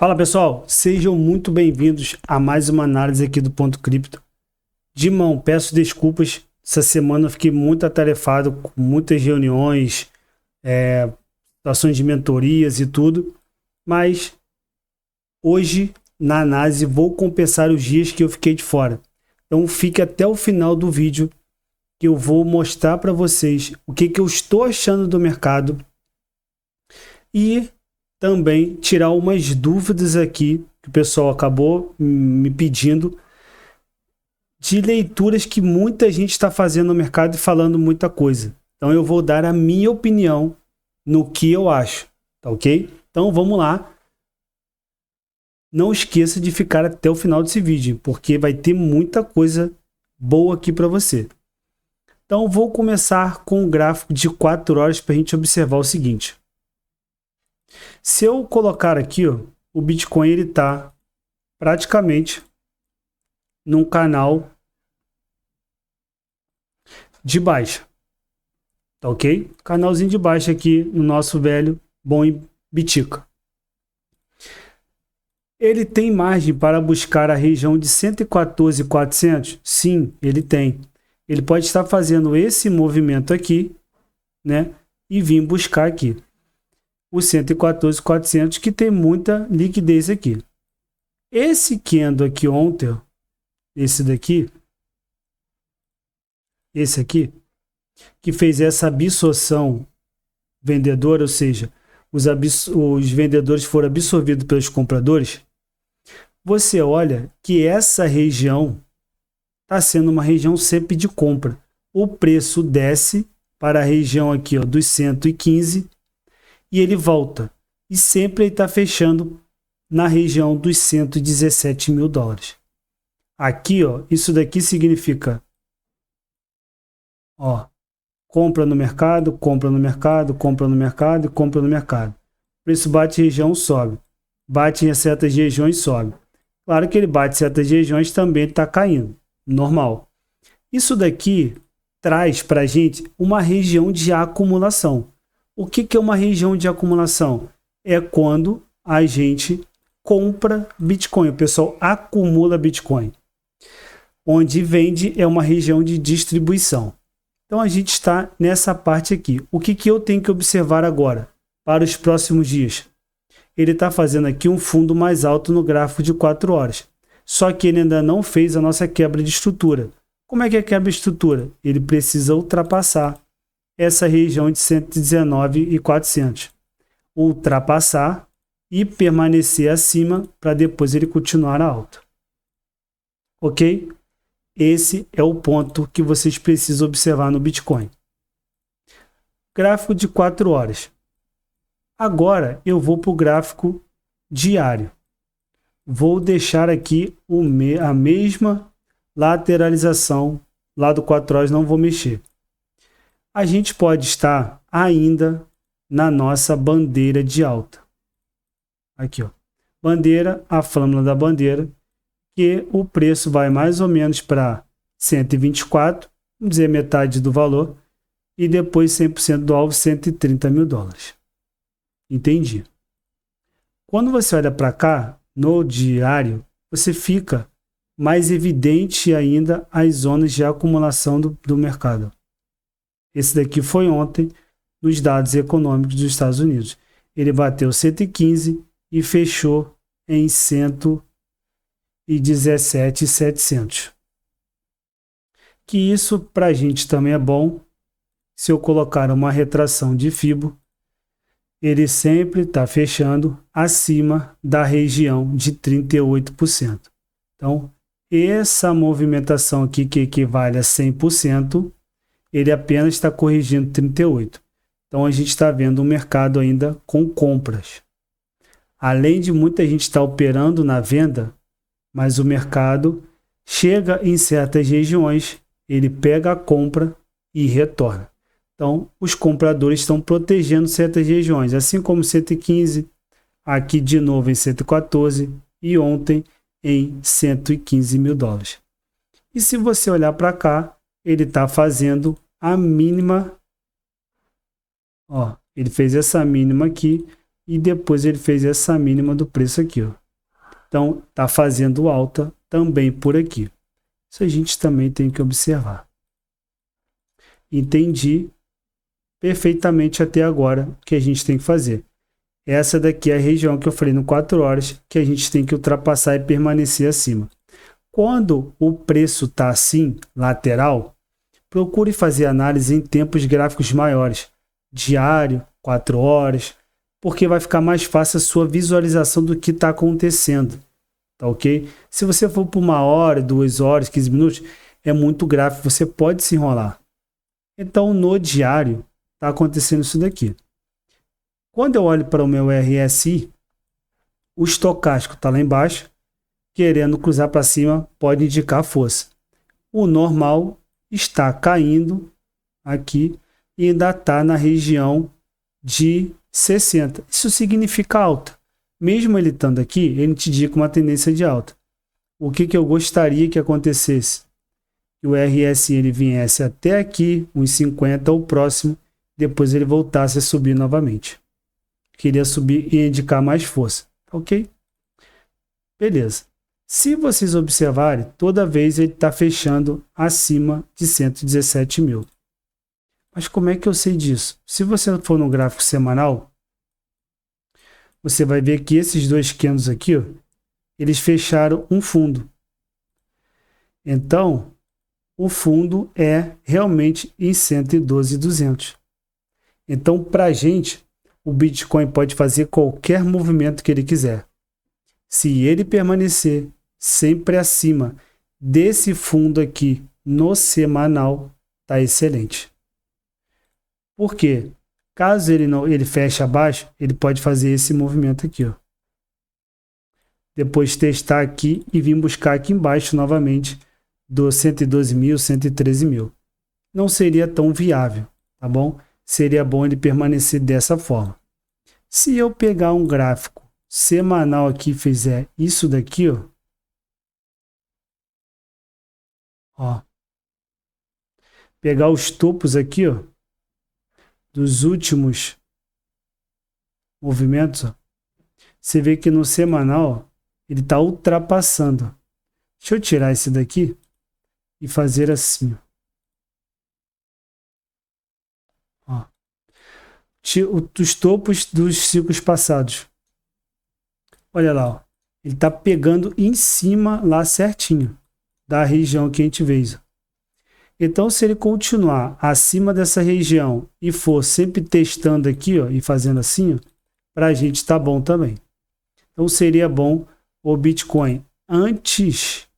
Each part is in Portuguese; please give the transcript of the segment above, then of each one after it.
Fala pessoal, sejam muito bem-vindos a mais uma análise aqui do Ponto Cripto. De mão, peço desculpas, essa semana eu fiquei muito atarefado com muitas reuniões, situações de mentorias e tudo, mas hoje na análise vou compensar os dias que eu fiquei de fora. Então fique até o final do vídeo que eu vou mostrar para vocês o que eu estou achando do mercado e também tirar umas dúvidas aqui que o pessoal acabou me pedindo de leituras que muita gente está fazendo no mercado e falando muita coisa. Então eu vou dar a minha opinião no que eu acho, tá ok? Então vamos lá. Não esqueça de ficar até o final desse vídeo, porque vai ter muita coisa boa aqui para você. Então vou começar com um gráfico de 4 horas para a gente observar o seguinte. Se eu colocar aqui, ó, o Bitcoin ele está praticamente num canal de baixa, tá ok? Canalzinho de baixa aqui no nosso velho bom Bitica. Ele tem margem para buscar a região de 114.400? Sim, ele tem. Ele pode estar fazendo esse movimento aqui, né? E vir buscar aqui o 114.400, que tem muita liquidez aqui. Esse candle aqui ontem, esse daqui, esse aqui, que fez essa absorção vendedora, ou seja, os vendedores foram absorvidos pelos compradores, você olha que essa região está sendo uma região sempre de compra. O preço desce para a região aqui, ó, dos 115 e ele volta. E sempre ele está fechando na região dos 117 mil dólares. Aqui, ó, isso daqui significa, ó, compra no mercado, compra no mercado, compra no mercado e compra no mercado. O preço bate em região, sobe. Bate em certas regiões, sobe. Claro que ele bate em certas regiões, também está caindo. Normal. Isso daqui traz para a gente uma região de acumulação. O que é uma região de acumulação? É quando a gente compra Bitcoin. O pessoal acumula Bitcoin. Onde vende é uma região de distribuição. Então a gente está nessa parte aqui. O que eu tenho que observar agora para os próximos dias? Ele está fazendo aqui um fundo mais alto no gráfico de 4 horas. Só que ele ainda não fez a nossa quebra de estrutura. Como é que é a quebra de estrutura? Ele precisa ultrapassar essa região de 119.400. Ultrapassar e permanecer acima para depois ele continuar a alta. Ok? Esse é o ponto que vocês precisam observar no Bitcoin. Gráfico de 4 horas. Agora eu vou para o gráfico diário. Vou deixar aqui a mesma lateralização lá do 4 horas, não vou mexer. A gente pode estar ainda na nossa bandeira de alta. Aqui, ó. Bandeira, a flâmula da bandeira, que o preço vai mais ou menos para 124, vamos dizer metade do valor, e depois 100% do alvo, 130 mil dólares. Entendi. Quando você olha para cá, no diário, você fica mais evidente ainda as zonas de acumulação do mercado. Esse daqui foi ontem, nos dados econômicos dos Estados Unidos. Ele bateu 115 e fechou em 117.700. Que isso para a gente também é bom. Se eu colocar uma retração de Fibo, ele sempre está fechando acima da região de 38%. Então, essa movimentação aqui, que equivale a 100%, ele apenas está corrigindo 38%. Então, a gente está vendo um mercado ainda com compras. Além de muita gente estar operando na venda, mas o mercado chega em certas regiões, ele pega a compra e retorna. Então, os compradores estão protegendo certas regiões, assim como 115, aqui de novo em 114 e ontem em 115 mil dólares. E se você olhar para cá, ele está fazendo a mínima, ó, ele fez essa mínima aqui e depois ele fez essa mínima do preço aqui, ó. Então, está fazendo alta também por aqui. Isso a gente também tem que observar. Entendi perfeitamente até agora o que a gente tem que fazer. Essa daqui é a região que eu falei no 4 horas, que a gente tem que ultrapassar e permanecer acima. Quando o preço está assim, lateral, procure fazer análise em tempos gráficos maiores, diário, 4 horas, porque vai ficar mais fácil a sua visualização do que está acontecendo, tá ok? Se você for por 1 hora, 2 horas, 15 minutos, é muito gráfico, você pode se enrolar. Então, no diário, está acontecendo isso daqui. Quando eu olho para o meu RSI, o estocástico está lá embaixo, querendo cruzar para cima, pode indicar força. O normal está caindo aqui e ainda está na região de 60. Isso significa alta. Mesmo ele estando aqui, ele te indica uma tendência de alta. O que eu gostaria que acontecesse? Que o RSI ele viesse até aqui, uns 50 ou próximo, depois ele voltasse a subir novamente. Queria subir e indicar mais força. Ok? Beleza. Se vocês observarem, toda vez ele está fechando acima de 117 mil. Mas como é que eu sei disso? Se você for no gráfico semanal, você vai ver que esses dois candles aqui, ó, eles fecharam um fundo. Então, o fundo é realmente em 112.200. Então, para a gente, o Bitcoin pode fazer qualquer movimento que ele quiser. Se ele permanecer sempre acima desse fundo aqui no semanal, tá excelente. Por quê? Caso ele feche abaixo, ele pode fazer esse movimento aqui, ó. Depois testar aqui e vir buscar aqui embaixo novamente do 112 mil, 113 mil. Não seria tão viável, tá bom? Seria bom ele permanecer dessa forma. Se eu pegar um gráfico semanal aqui e fizer isso daqui, ó, pegar os topos aqui, ó, dos últimos movimentos, ó, você vê que no semanal, ó, ele está ultrapassando. Deixa eu tirar esse daqui e fazer assim, ó. Os topos dos ciclos passados. Olha lá, ó. Ele está pegando em cima lá certinho da região que a gente fez. Então, se ele continuar acima dessa região e for sempre testando aqui, ó, e fazendo assim, para a gente tá bom também. Então, seria bom o Bitcoin antes,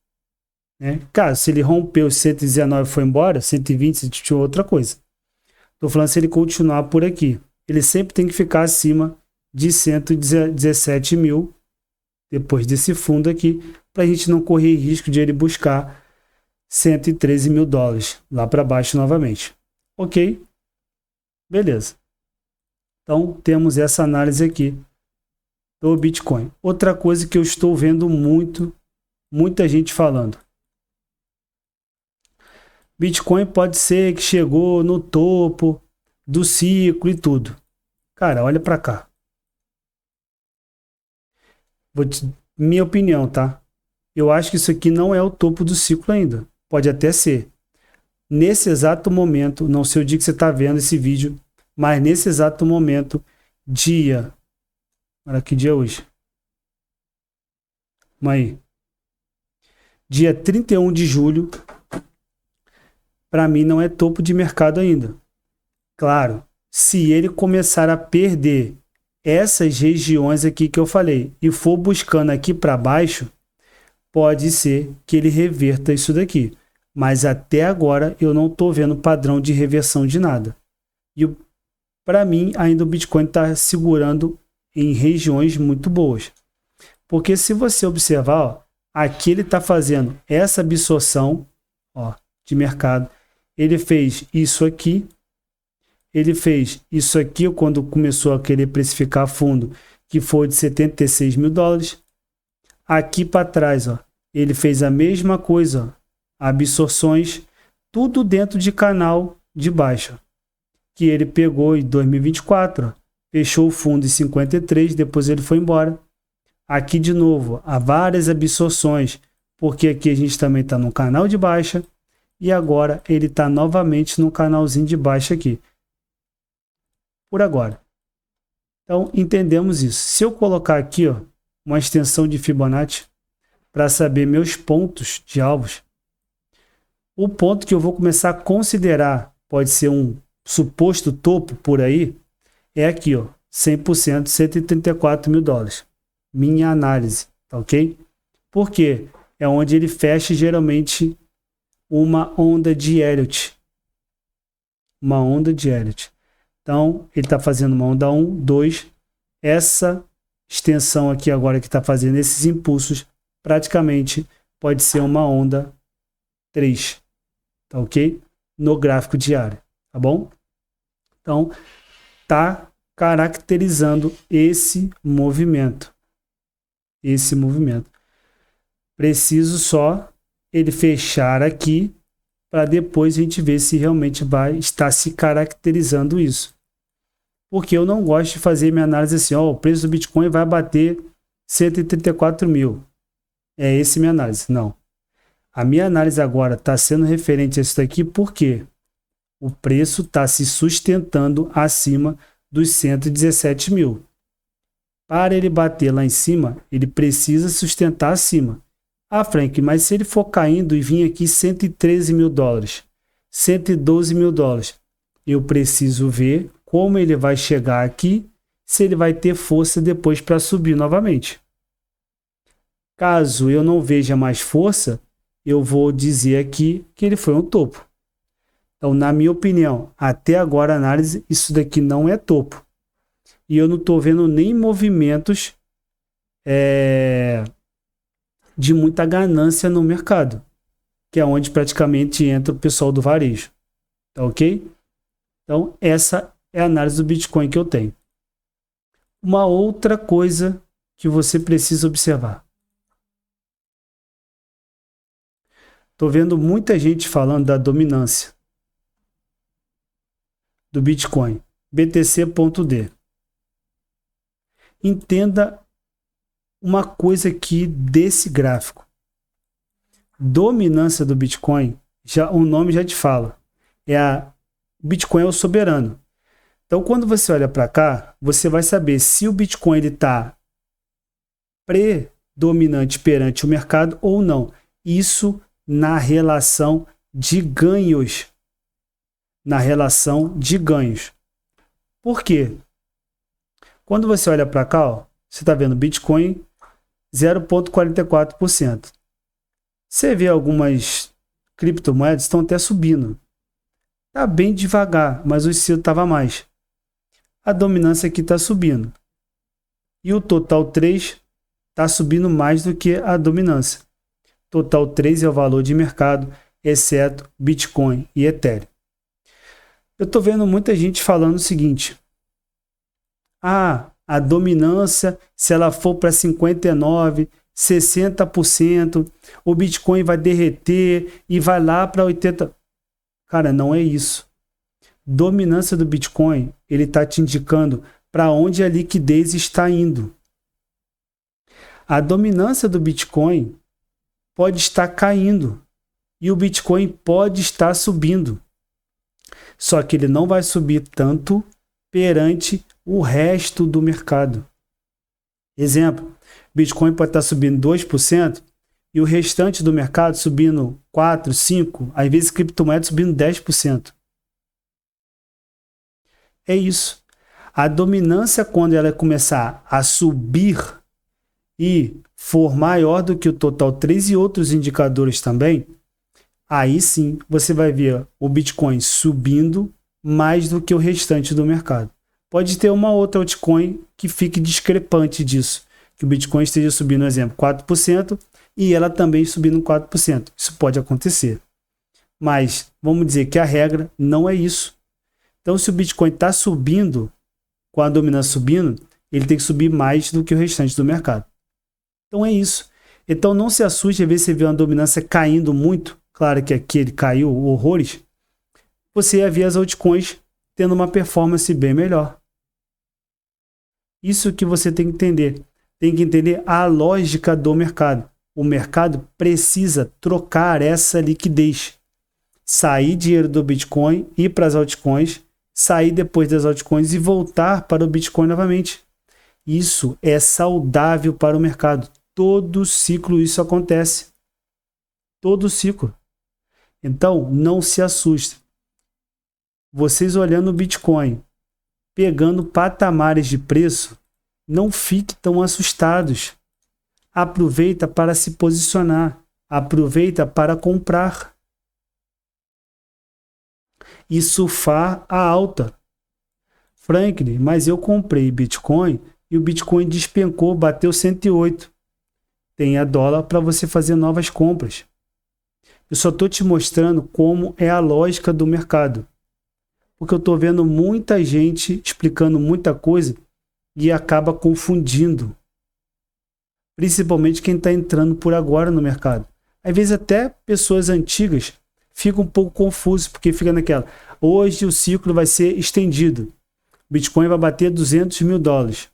né? Caso se ele rompeu os 119 e foi embora, 120, se tinha outra coisa. Estou falando se ele continuar por aqui. Ele sempre tem que ficar acima de 117 mil depois desse fundo aqui, para a gente não correr risco de ele buscar 113 mil dólares lá para baixo novamente. Ok? Beleza. Então, temos essa análise aqui do Bitcoin. Outra coisa que eu estou vendo muita gente falando. Bitcoin pode ser que chegou no topo do ciclo e tudo. Cara, olha para cá. Minha opinião, tá? Eu acho que isso aqui não é o topo do ciclo ainda. Pode até ser. Nesse exato momento, não sei o dia que você está vendo esse vídeo, mas nesse exato momento, olha que dia é hoje. Mãe. Dia 31 de julho, para mim não é topo de mercado ainda. Claro, se ele começar a perder essas regiões aqui que eu falei e for buscando aqui para baixo, pode ser que ele reverta isso daqui. Mas até agora eu não estou vendo padrão de reversão de nada. E para mim ainda o Bitcoin está segurando em regiões muito boas. Porque se você observar, ó, aqui ele está fazendo essa absorção, ó, de mercado. Ele fez isso aqui. Ele fez isso aqui quando começou a querer precificar fundo, que foi de 76 mil dólares. Aqui para trás, ó, ele fez a mesma coisa, ó, absorções, tudo dentro de canal de baixa, que ele pegou em 2024, ó, fechou o fundo em 53, depois ele foi embora. Aqui de novo, há várias absorções, porque aqui a gente também está no canal de baixa e agora ele está novamente no canalzinho de baixa aqui. Por agora. Então, entendemos isso. Se eu colocar aqui ó, uma extensão de Fibonacci para saber meus pontos de alvos, o ponto que eu vou começar a considerar, pode ser um suposto topo por aí, é aqui, ó, 100%, 134 mil dólares. Minha análise, tá ok? Por quê? É onde ele fecha geralmente uma onda de Elliott. Uma onda de Elliott. Então, ele está fazendo uma onda 1, 2. Essa extensão aqui agora que está fazendo esses impulsos, praticamente pode ser uma onda 3. Tá ok? No gráfico diário. Tá bom? Então, tá caracterizando esse movimento. Esse movimento. Preciso só ele fechar aqui para depois a gente ver se realmente vai estar se caracterizando isso. Porque eu não gosto de fazer minha análise assim, ó, o preço do Bitcoin vai bater 134 mil. É essa minha análise. Não. A minha análise agora está sendo referente a isso daqui porque o preço está se sustentando acima dos 117 mil. Para ele bater lá em cima, ele precisa sustentar acima. Ah, Frank, mas se ele for caindo e vir aqui 113 mil dólares, 112 mil dólares, eu preciso ver como ele vai chegar aqui, se ele vai ter força depois para subir novamente. Caso eu não veja mais força, eu vou dizer aqui que ele foi um topo. Então, na minha opinião, até agora a análise, isso daqui não é topo. E eu não estou vendo nem movimentos de muita ganância no mercado, que é onde praticamente entra o pessoal do varejo. Tá ok? Então, essa é a análise do Bitcoin que eu tenho. Uma outra coisa que você precisa observar. Estou vendo muita gente falando da dominância do Bitcoin. BTC.D. Entenda uma coisa aqui desse gráfico. Dominância do Bitcoin, o nome já te fala. O Bitcoin é o soberano. Então, quando você olha para cá, você vai saber se o Bitcoin está predominante perante o mercado ou não. Isso na relação de ganhos. Na relação de ganhos. Por quê? Quando você olha para cá, ó, você está vendo Bitcoin 0,44%. Você vê algumas criptomoedas estão até subindo. Está bem devagar, mas o estilo estava mais. A dominância aqui está subindo. E o total 3 está subindo mais do que a dominância. Total 3 é o valor de mercado, exceto Bitcoin e Ethereum. Eu estou vendo muita gente falando o seguinte. A dominância, se ela for para 59%, 60%, o Bitcoin vai derreter e vai lá para 80%. Cara, não é isso. Dominância do Bitcoin, ele está te indicando para onde a liquidez está indo. A dominância do Bitcoin pode estar caindo e o Bitcoin pode estar subindo. Só que ele não vai subir tanto perante o resto do mercado. Exemplo, Bitcoin pode estar subindo 2% e o restante do mercado subindo 4%, 5%, às vezes criptomoedas subindo 10%. É isso. A dominância, quando ela começar a subir e for maior do que o total 3 e outros indicadores também, aí sim você vai ver o Bitcoin subindo mais do que o restante do mercado. Pode ter uma outra altcoin que fique discrepante disso, que o Bitcoin esteja subindo, por exemplo, 4% e ela também subindo 4%. Isso pode acontecer. Mas vamos dizer que a regra não é isso. Então, se o Bitcoin está subindo, com a dominância subindo, ele tem que subir mais do que o restante do mercado. Então é isso. Então não se assuste a ver se você vê uma dominância caindo muito. Claro que aqui ele caiu horrores. Você ia ver as altcoins tendo uma performance bem melhor. Isso que você tem que entender. Tem que entender a lógica do mercado. O mercado precisa trocar essa liquidez. Sair dinheiro do Bitcoin, ir para as altcoins, sair depois das altcoins e voltar para o Bitcoin novamente. Isso é saudável para o mercado. Todo ciclo isso acontece. Todo ciclo. Então, não se assuste. Vocês olhando o Bitcoin, pegando patamares de preço, não fiquem tão assustados. Aproveita para se posicionar. Aproveita para comprar. E surfar a alta. Franklin, mas eu comprei Bitcoin e o Bitcoin despencou, bateu 108. Tenha dólar para você fazer novas compras. Eu só estou te mostrando como é a lógica do mercado. Porque eu estou vendo muita gente explicando muita coisa e acaba confundindo. Principalmente quem está entrando por agora no mercado. Às vezes até pessoas antigas ficam um pouco confusas, porque fica naquela. Hoje o ciclo vai ser estendido. O Bitcoin vai bater 200 mil dólares.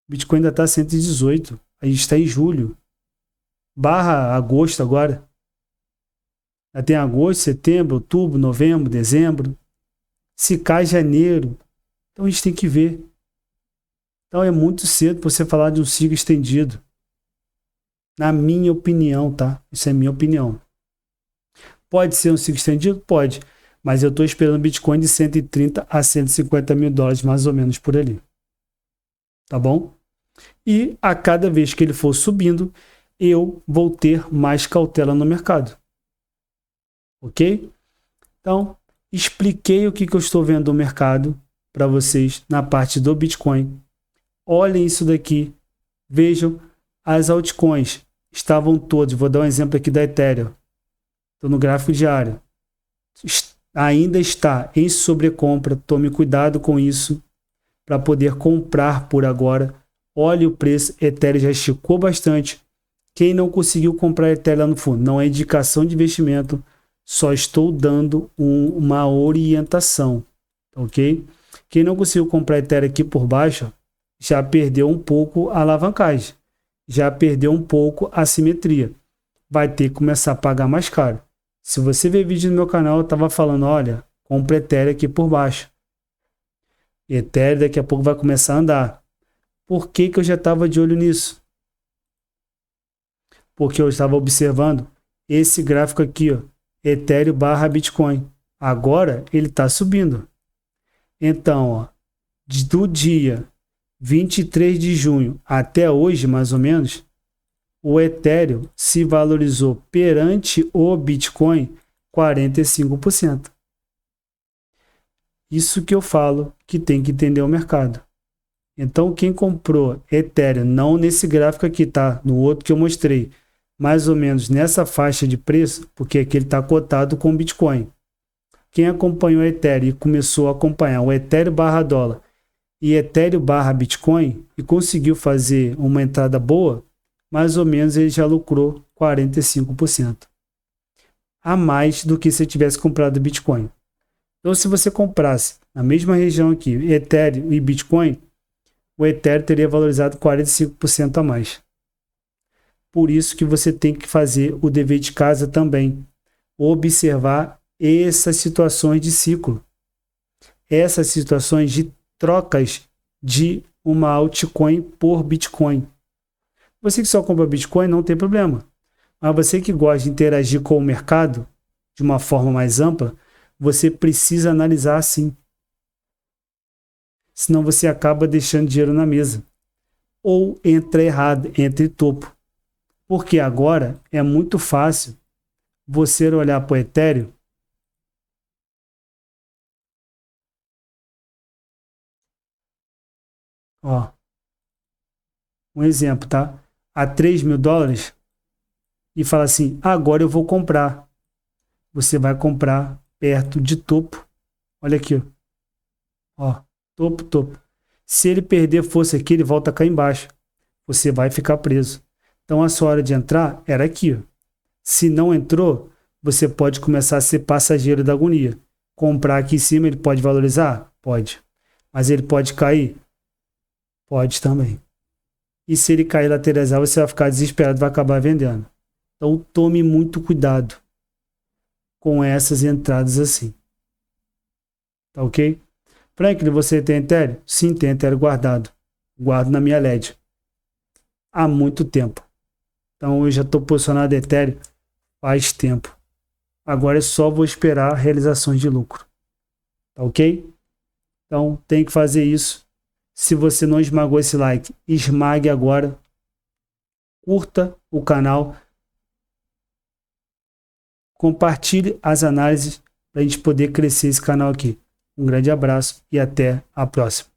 O Bitcoin ainda está 118. A gente está em julho. Barra agosto agora. Já tem agosto, setembro, outubro, novembro, dezembro. Se cai janeiro. Então a gente tem que ver. Então é muito cedo para você falar de um ciclo estendido. Na minha opinião, tá? Isso é minha opinião. Pode ser um ciclo estendido? Pode. Mas eu estou esperando Bitcoin de 130 a 150 mil dólares, mais ou menos por ali. Tá bom? E a cada vez que ele for subindo, eu vou ter mais cautela no mercado. Ok? Então, expliquei o que eu estou vendo no mercado para vocês na parte do Bitcoin. Olhem isso daqui. Vejam as altcoins. Estavam todas. Vou dar um exemplo aqui da Ethereum. Estou no gráfico diário. Ainda está em sobrecompra. Tome cuidado com isso para poder comprar por agora. Olhe o preço. Ethereum já esticou bastante. Quem não conseguiu comprar Ethereum lá no fundo, não é indicação de investimento. Só estou dando uma orientação. Ok? Quem não conseguiu comprar Ethereum aqui por baixo, já perdeu um pouco a alavancagem. Já perdeu um pouco a simetria. Vai ter que começar a pagar mais caro. Se você ver vídeo no meu canal, eu estava falando, olha, compra Ethereum aqui por baixo. Ethereum daqui a pouco vai começar a andar. Por que eu já estava de olho nisso? Porque eu estava observando esse gráfico aqui, ó, Ethereum barra Bitcoin. Agora ele está subindo. Então, ó, do dia 23 de junho até hoje, mais ou menos, o Ethereum se valorizou perante o Bitcoin 45%. Isso que eu falo que tem que entender o mercado. Então, quem comprou Ethereum, não nesse gráfico aqui, tá? No outro que eu mostrei, mais ou menos nessa faixa de preço, porque aqui ele está cotado com Bitcoin. Quem acompanhou Ethereum e começou a acompanhar o Ethereum barra dólar e Ethereum barra Bitcoin e conseguiu fazer uma entrada boa, mais ou menos ele já lucrou 45%. A mais do que se tivesse comprado Bitcoin. Então, se você comprasse na mesma região aqui, Ethereum e Bitcoin, o Ethereum teria valorizado 45% a mais. Por isso que você tem que fazer o dever de casa também. Observar essas situações de ciclo. Essas situações de trocas de uma altcoin por Bitcoin. Você que só compra Bitcoin não tem problema. Mas você que gosta de interagir com o mercado de uma forma mais ampla, você precisa analisar assim. Senão você acaba deixando dinheiro na mesa. Ou entra errado, entre topo. Porque agora é muito fácil você olhar para o Ethereum. Ó, um exemplo, tá? A 3 mil dólares e fala assim, agora eu vou comprar. Você vai comprar perto de topo. Olha aqui, ó, topo, topo. Se ele perder força aqui, ele volta cá embaixo. Você vai ficar preso. Então a sua hora de entrar era aqui, ó. Se não entrou, você pode começar a ser passageiro da agonia. Comprar aqui em cima, ele pode valorizar? Pode. Mas ele pode cair? Pode também. E se ele cair lateralizar, você vai ficar desesperado, vai acabar vendendo. Então tome muito cuidado com essas entradas assim. Tá ok? Franklin, você tem Ethereum? Sim, tem Ethereum guardado. Guardo na minha LED. Há muito tempo. Então eu já estou posicionado em Ethereum faz tempo. Agora é só vou esperar realizações de lucro. Tá ok? Então tem que fazer isso. Se você não esmagou esse like, esmague agora. Curta o canal. Compartilhe as análises para a gente poder crescer esse canal aqui. Um grande abraço e até a próxima.